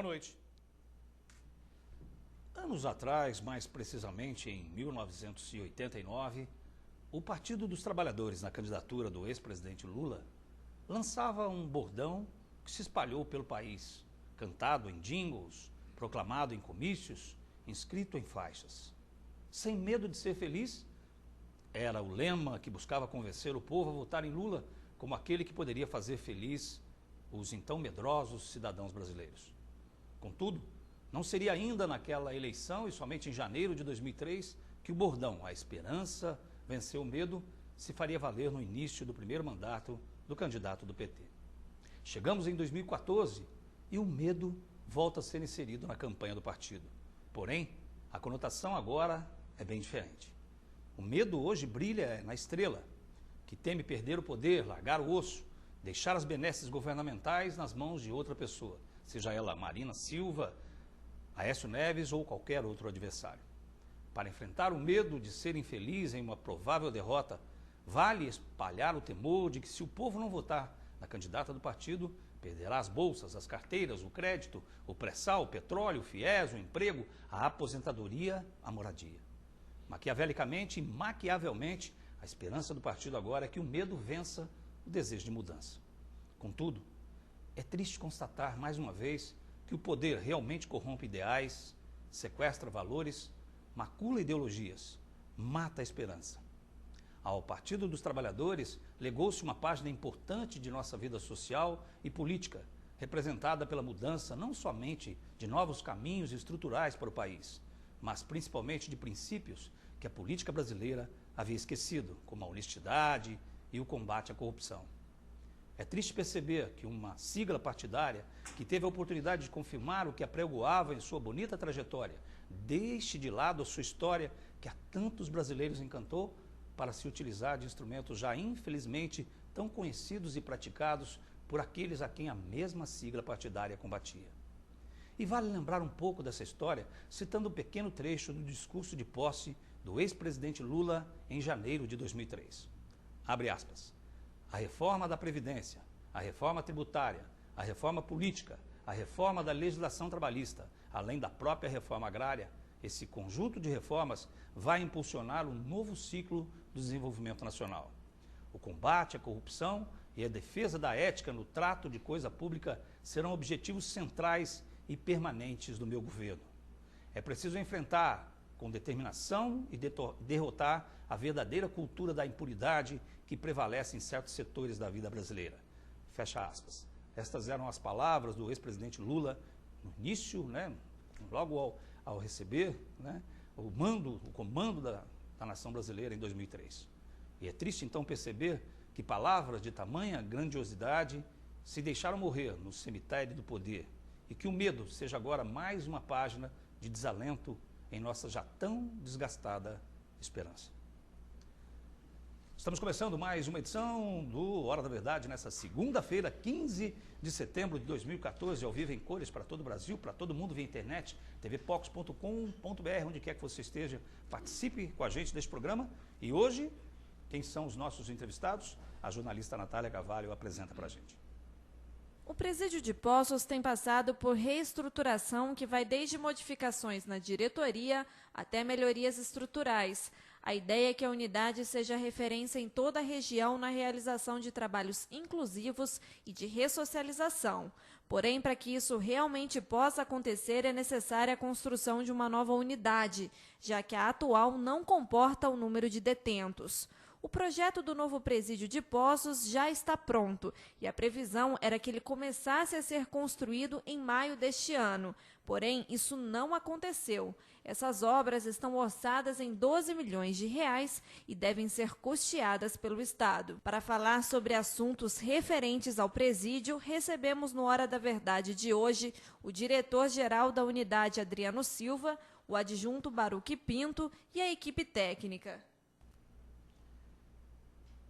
Boa noite. Anos atrás, mais precisamente em 1989, o Partido dos Trabalhadores, na candidatura do ex-presidente Lula, lançava um bordão que se espalhou pelo país, cantado em jingles, proclamado em comícios, inscrito em faixas. Sem medo de ser feliz, era o lema que buscava convencer o povo a votar em Lula como aquele que poderia fazer feliz os então medrosos cidadãos brasileiros. Contudo, não seria ainda naquela eleição e somente em janeiro de 2003 que o bordão "A esperança venceu o medo" se faria valer no início do primeiro mandato do candidato do PT. Chegamos em 2014 e o medo volta a ser inserido na campanha do partido. Porém, a conotação agora é bem diferente. O medo hoje brilha na estrela, que teme perder o poder, largar o osso, deixar as benesses governamentais nas mãos de outra pessoa, seja ela Marina Silva, Aécio Neves ou qualquer outro adversário. Para enfrentar o medo de ser infeliz em uma provável derrota, vale espalhar o temor de que, se o povo não votar na candidata do partido, perderá as bolsas, as carteiras, o crédito, o pré-sal, o petróleo, o FIES, o emprego, a aposentadoria, a moradia. Maquiavelicamente e maquiavelmente, a esperança do partido agora é que o medo vença o desejo de mudança. Contudo, é triste constatar mais uma vez que o poder realmente corrompe ideais, sequestra valores, macula ideologias, mata a esperança. Ao Partido dos Trabalhadores legou-se uma página importante de nossa vida social e política, representada pela mudança não somente de novos caminhos estruturais para o país, mas principalmente de princípios que a política brasileira havia esquecido, como a honestidade e o combate à corrupção. É triste perceber que uma sigla partidária que teve a oportunidade de confirmar o que apregoava em sua bonita trajetória, deixe de lado a sua história que a tantos brasileiros encantou para se utilizar de instrumentos já infelizmente tão conhecidos e praticados por aqueles a quem a mesma sigla partidária combatia. E vale lembrar um pouco dessa história citando um pequeno trecho do discurso de posse do ex-presidente Lula em janeiro de 2003. Abre aspas. A reforma da Previdência, a reforma tributária, a reforma política, a reforma da legislação trabalhista, além da própria reforma agrária, esse conjunto de reformas vai impulsionar um novo ciclo do desenvolvimento nacional. O combate à corrupção e a defesa da ética no trato de coisa pública serão objetivos centrais e permanentes do meu governo. É preciso enfrentar com determinação e derrotar a verdadeira cultura da impunidade que prevalece em certos setores da vida brasileira. Fecha aspas. Estas eram as palavras do ex-presidente Lula no início, logo ao receber o comando da nação brasileira em 2003. E é triste então perceber que palavras de tamanha grandiosidade se deixaram morrer no cemitério do poder e que o medo seja agora mais uma página de desalento em nossa já tão desgastada esperança. Estamos começando mais uma edição do Hora da Verdade nessa segunda-feira, 15 de setembro de 2014, ao vivo em cores para todo o Brasil, para todo mundo via internet, tvpox.com.br, onde quer que você esteja, participe com a gente deste programa. E hoje, quem são os nossos entrevistados? A jornalista Natália Carvalho apresenta para a gente. O Presídio de Poços tem passado por reestruturação que vai desde modificações na diretoria até melhorias estruturais. A ideia é que a unidade seja referência em toda a região na realização de trabalhos inclusivos e de ressocialização. Porém, para que isso realmente possa acontecer, é necessária a construção de uma nova unidade, já que a atual não comporta o número de detentos. O projeto do novo presídio de Poços já está pronto e a previsão era que ele começasse a ser construído em maio deste ano. Porém, isso não aconteceu. Essas obras estão orçadas em 12 milhões de reais e devem ser custeadas pelo Estado. Para falar sobre assuntos referentes ao presídio, recebemos no Hora da Verdade de hoje o diretor-geral da unidade, Adriano Silva, o adjunto Baruque Pinto e a equipe técnica.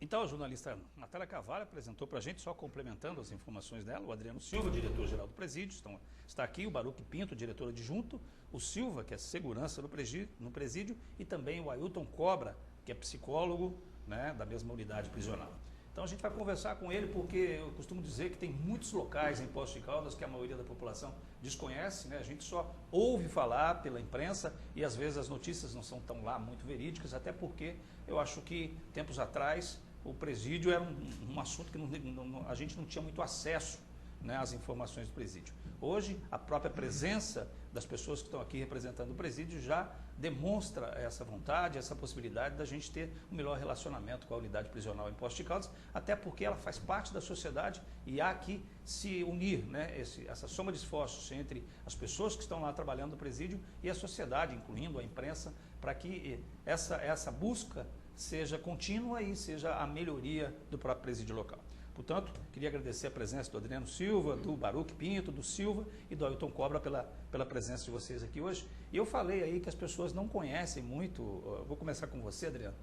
Então, a jornalista Natália Carvalho apresentou para a gente, só complementando as informações dela, o Adriano Silva, diretor-geral do presídio, está aqui o Baruque Pinto, diretor adjunto, o Silva, que é segurança no presídio, e também o Ailton Cobra, que é psicólogo da mesma unidade prisional. Então a gente vai conversar com ele porque eu costumo dizer que tem muitos locais em Poços de Caldas que a maioria da população desconhece, né? A gente só ouve falar pela imprensa e às vezes as notícias não são tão lá muito verídicas, até porque eu acho que tempos atrás o presídio era um assunto que a gente não tinha muito acesso, né, às informações do presídio. Hoje, a própria presença das pessoas que estão aqui representando o presídio já demonstra essa vontade, essa possibilidade da gente ter um melhor relacionamento com a unidade prisional em Poços de Caldas, até porque ela faz parte da sociedade e há que se unir, né, essa soma de esforços entre as pessoas que estão lá trabalhando no presídio e a sociedade, incluindo a imprensa, para que essa busca seja contínua e seja a melhoria do próprio presídio local. Portanto, queria agradecer a presença do Adriano Silva, do Baruque Pinto, do Silva e do Ailton Cobra pela presença de vocês aqui hoje. E eu falei aí que as pessoas não conhecem muito, vou começar com você, Adriano,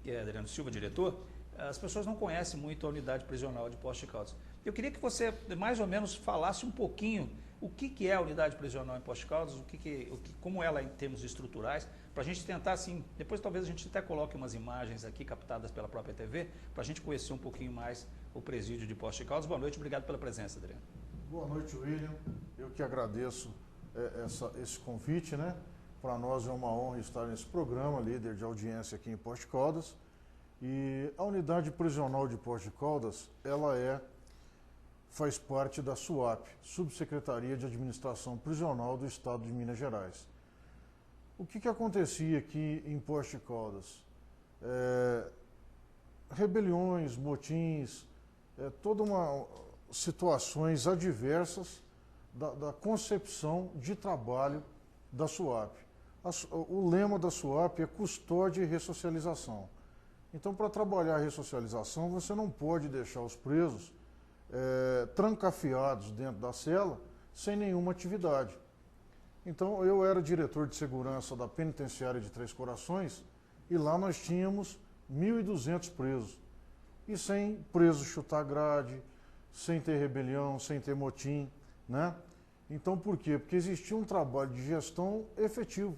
que é Adriano Silva, diretor, as pessoas não conhecem muito a unidade prisional de Poços de Caldas. Eu queria que você mais ou menos falasse um pouquinho o que é a unidade prisional em Poços de Caldas, como ela é em termos estruturais, para a gente tentar, assim, depois talvez a gente até coloque umas imagens aqui captadas pela própria TV, para a gente conhecer um pouquinho mais o presídio de Poços de Caldas. Boa noite, obrigado pela presença, Adriano. Boa noite, William. Eu que agradeço esse convite, né? Para nós é uma honra estar nesse programa, líder de audiência aqui em Poços de Caldas. E a unidade prisional de Poços de Caldas, ela faz parte da SUAP, Subsecretaria de Administração Prisional do Estado de Minas Gerais. O que acontecia aqui em Poços de Caldas? Rebeliões, motins, todas situações adversas da concepção de trabalho da SUAP. O lema da SUAP é custódia e ressocialização. Então, para trabalhar a ressocialização, você não pode deixar os presos trancafiados dentro da cela sem nenhuma atividade. Então, eu era diretor de segurança da penitenciária de Três Corações e lá nós tínhamos 1.200 presos. E sem presos chutar grade, sem ter rebelião, sem ter motim, né? Então, por quê? Porque existia um trabalho de gestão efetivo.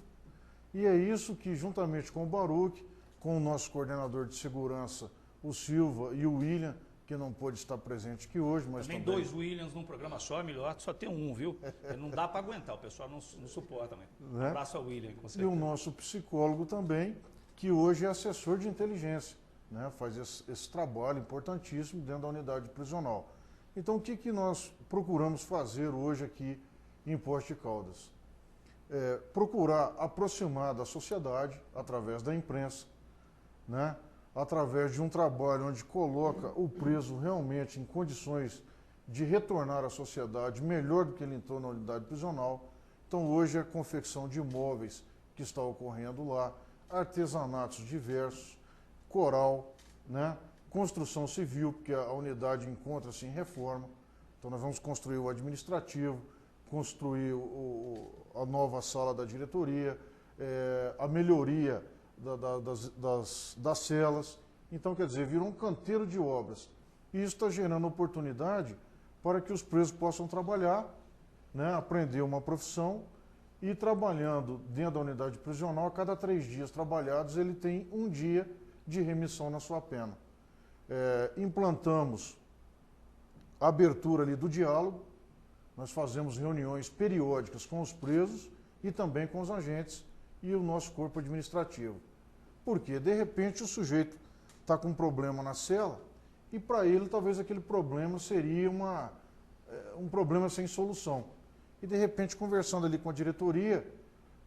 E é isso que, juntamente com o Baruque, com o nosso coordenador de segurança, o Silva, e o William, que não pôde estar presente aqui hoje, mas também dois Williams num programa só, é melhor só ter um, viu? Não dá para aguentar, o pessoal não suporta, né? Um abraço ao William, com certeza. E o nosso psicólogo também, que hoje é assessor de inteligência, né? Faz esse trabalho importantíssimo dentro da unidade prisional. Então, o que nós procuramos fazer hoje aqui em Poços de Caldas? Procurar aproximar da sociedade através da imprensa, né? Através de um trabalho onde coloca o preso realmente em condições de retornar à sociedade melhor do que ele entrou na unidade prisional. Então, hoje, a confecção de imóveis que está ocorrendo lá, artesanatos diversos, coral, né? Construção civil, porque a unidade encontra-se em reforma. Então, nós vamos construir o administrativo, construir a nova sala da diretoria, a melhoria das celas. Então, quer dizer, virou um canteiro de obras. E isso está gerando oportunidade para que os presos possam trabalhar, né, aprender uma profissão e trabalhando dentro da unidade prisional, a cada 3 dias trabalhados, ele tem um dia de remissão na sua pena. Implantamos a abertura ali do diálogo, nós fazemos reuniões periódicas com os presos e também com os agentes e o nosso corpo administrativo. Porque, de repente, o sujeito está com um problema na cela e, para ele, talvez aquele problema seria um problema sem solução. E, de repente, conversando ali com a diretoria,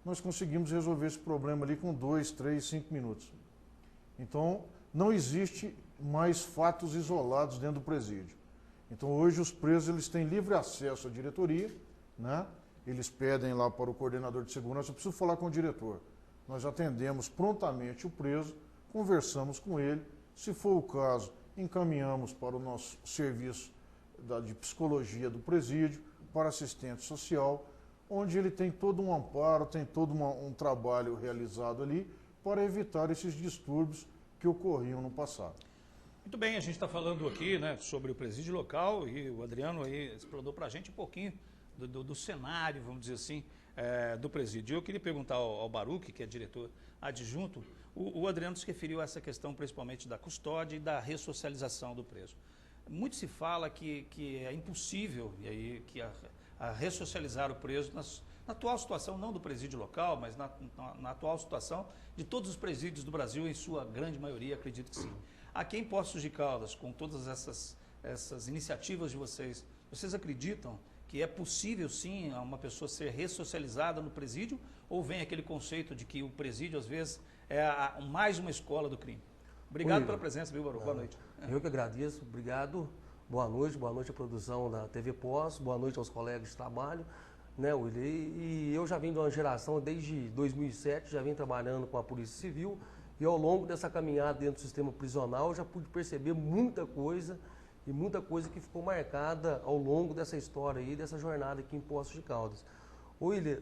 nós conseguimos resolver esse problema ali com 2, 3, 5 minutos. Então, não existe mais fatos isolados dentro do presídio. Então, hoje, os presos eles têm livre acesso à diretoria, né? Eles pedem lá para o coordenador de segurança, eu preciso falar com o diretor. Nós atendemos prontamente o preso, conversamos com ele, se for o caso, encaminhamos para o nosso serviço de psicologia do presídio, para assistente social, onde ele tem todo um amparo, tem todo um trabalho realizado ali para evitar esses distúrbios que ocorriam no passado. Muito bem, a gente está falando aqui, né, sobre o presídio local e o Adriano aí explanou para a gente um pouquinho do cenário, vamos dizer assim, do presídio. Eu queria perguntar ao Baruch, que é diretor adjunto, o Adriano se referiu a essa questão principalmente da custódia e da ressocialização do preso. Muito se fala que é impossível que a ressocializar o preso na atual situação, não do presídio local, mas na atual situação de todos os presídios do Brasil, em sua grande maioria, acredito que sim. Aqui em Poços de Caldas, com todas essas iniciativas de vocês acreditam que é possível sim uma pessoa ser ressocializada no presídio, ou vem aquele conceito de que o presídio às vezes é mais uma escola do crime? Obrigado pela presença, viu, Baruch? Boa noite. Eu que agradeço, obrigado. Boa noite à produção da TV Pós, boa noite aos colegas de trabalho, né, William? E eu já venho de uma geração, desde 2007, já venho trabalhando com a Polícia Civil, e ao longo dessa caminhada dentro do sistema prisional, eu já pude perceber muita coisa, e muita coisa que ficou marcada ao longo dessa história aí, dessa jornada aqui em Poços de Caldas. William,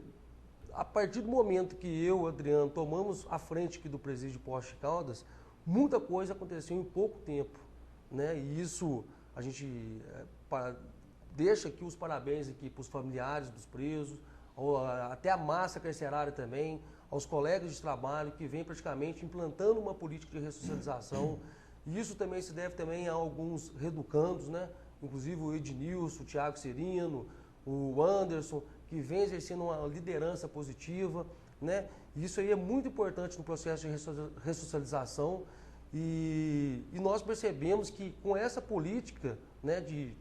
a partir do momento que eu, Adriano, tomamos a frente aqui do presídio de Poços de Caldas, muita coisa aconteceu em pouco tempo, né? E isso a gente deixa aqui os parabéns aqui para os familiares dos presos, até a massa carcerária também, aos colegas de trabalho que vêm praticamente implantando uma política de ressocialização. E isso também se deve também a alguns reeducandos, né? Inclusive o Ednilson, o Thiago Serino, o Anderson, que vem exercendo uma liderança positiva, né? E isso aí é muito importante no processo de ressocialização. E nós percebemos que com essa política, né, de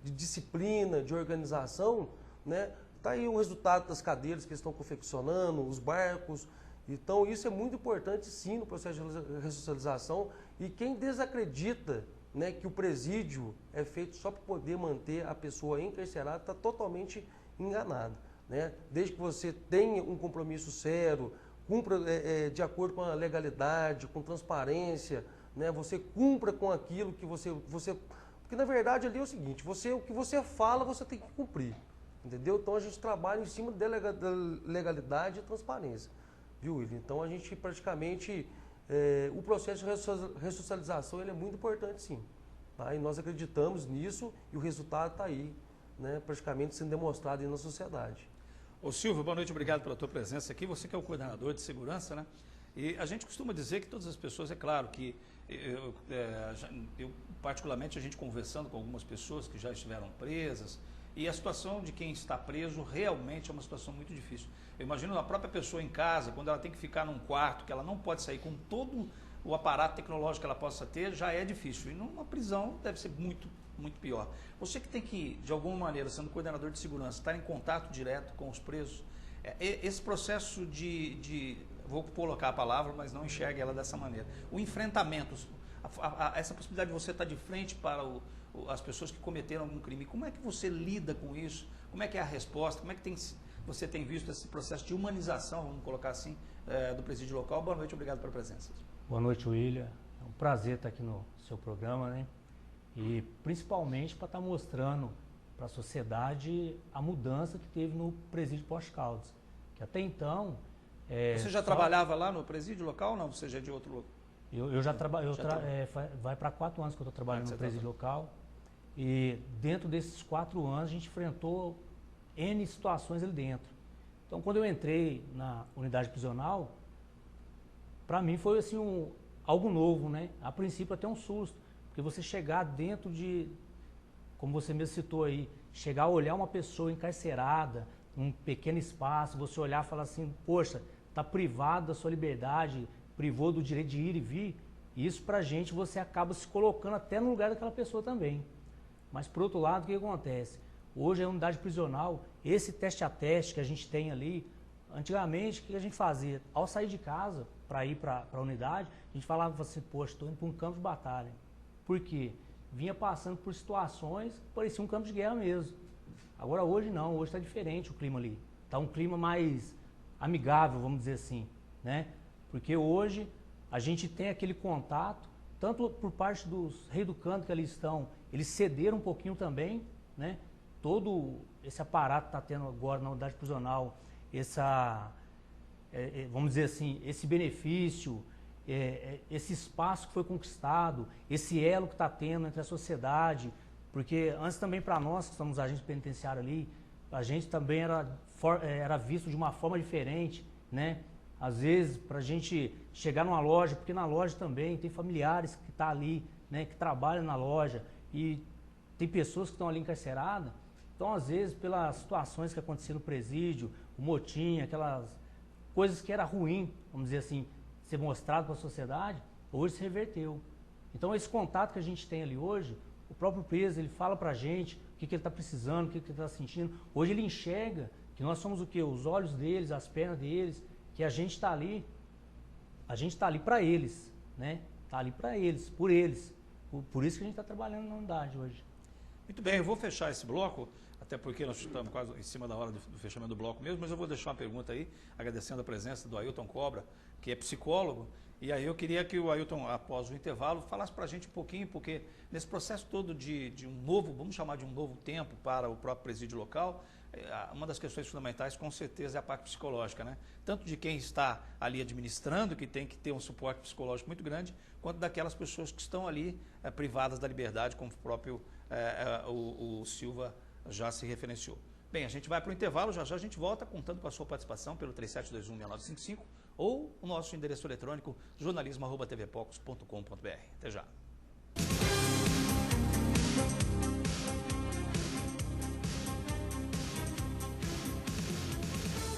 disciplina, de organização, né, está aí o resultado das cadeiras que eles estão confeccionando, os barcos. Então isso é muito importante sim no processo de ressocialização, e quem desacredita, né, que o presídio é feito só para poder manter a pessoa encarcerada está totalmente enganado, né? Desde que você tenha um compromisso sério, cumpra de acordo com a legalidade, com transparência, né? Você cumpra com aquilo que você... Porque na verdade ali é o seguinte, o que você fala, você tem que cumprir, entendeu? Então a gente trabalha em cima da legalidade e transparência, viu, William? Então a gente praticamente... o processo de ressocialização ele é muito importante sim, tá? E nós acreditamos nisso e o resultado está aí, né? Praticamente sendo demonstrado aí na sociedade. Ô Silvio, boa noite, obrigado pela tua presença aqui. Você que é o coordenador de segurança, né? E a gente costuma dizer que todas as pessoas, é claro que eu particularmente, a gente conversando com algumas pessoas que já estiveram presas, e a situação de quem está preso realmente é uma situação muito difícil. Eu imagino a própria pessoa em casa, quando ela tem que ficar num quarto, que ela não pode sair com todo o aparato tecnológico que ela possa ter, já é difícil. E numa prisão deve ser muito, muito pior. Você que tem que, de alguma maneira, sendo coordenador de segurança, estar em contato direto com os presos, esse processo vou colocar a palavra, mas não enxergue ela dessa maneira, o enfrentamento, essa possibilidade de você estar de frente para as pessoas que cometeram algum crime, como é que você lida com isso? Como é que é a resposta? Como é que você tem visto esse processo de humanização, vamos colocar assim, do presídio local? Boa noite, obrigado pela presença. Boa noite, William. É um prazer estar aqui no seu programa, né? E principalmente para estar mostrando para a sociedade a mudança que teve no presídio Poços de Caldas. Que até então... Você já trabalhava lá no presídio local ou não? Você já é de outro lugar? Eu já trabalho, vai para 4 anos que eu estou trabalhando no presídio local. E dentro desses 4 anos a gente enfrentou N situações ali dentro. Então quando eu entrei na unidade prisional, para mim foi assim algo novo, né? A princípio até um susto, porque você chegar dentro de, como você mesmo citou aí, chegar a olhar uma pessoa encarcerada, num pequeno espaço, você olhar e falar assim, poxa, está privado da sua liberdade, privou do direito de ir e vir, isso pra gente você acaba se colocando até no lugar daquela pessoa também. Mas por outro lado, o que acontece? Hoje a unidade prisional, esse teste a teste que a gente tem ali, antigamente o que a gente fazia? Ao sair de casa para ir para a unidade, a gente falava assim, poxa, estou indo para um campo de batalha. Por quê? Vinha passando por situações que parecia um campo de guerra mesmo. Agora hoje não, hoje está diferente o clima ali. Está um clima mais amigável, vamos dizer assim, né? Porque hoje a gente tem aquele contato, tanto por parte dos reeducandos que ali estão, eles cederam um pouquinho também, né? Todo esse aparato está tendo agora na unidade prisional, vamos dizer assim, esse benefício, esse espaço que foi conquistado, esse elo que está tendo entre a sociedade, porque antes também para nós que somos agentes penitenciários ali, a gente também era visto de uma forma diferente, né? Às vezes, para a gente chegar numa loja, porque na loja também tem familiares que estão ali, né? Que trabalham na loja e tem pessoas que estão ali encarceradas. Então, às vezes, pelas situações que aconteciam no presídio, o motim, aquelas coisas que era ruim, vamos dizer assim, ser mostrado para a sociedade, hoje se reverteu. Então, esse contato que a gente tem ali hoje, o próprio preso, ele fala pra gente o que ele está precisando, o que ele está sentindo. Hoje ele enxerga que nós somos o quê? Os olhos deles, as pernas deles, que a gente está ali para eles, né? Está ali para eles, por eles. Por isso que a gente está trabalhando na unidade hoje. Muito bem, eu vou fechar esse bloco, até porque nós estamos quase em cima da hora do fechamento do bloco mesmo, mas eu vou deixar uma pergunta aí, agradecendo a presença do Ailton Cobra, que é psicólogo. E aí eu queria que o Ailton, após o intervalo, falasse para a gente um pouquinho, porque nesse processo todo de um novo, vamos chamar de um novo tempo para o próprio presídio local, uma das questões fundamentais com certeza é a parte psicológica, né? Tanto de quem está ali administrando, que tem que ter um suporte psicológico muito grande, quanto daquelas pessoas que estão ali privadas da liberdade, como o próprio o Silva já se referenciou. Bem, a gente vai para o intervalo, já a gente volta contando com a sua participação pelo 37216955 ou o nosso endereço eletrônico jornalismo@tvpocos.com.br. Até já.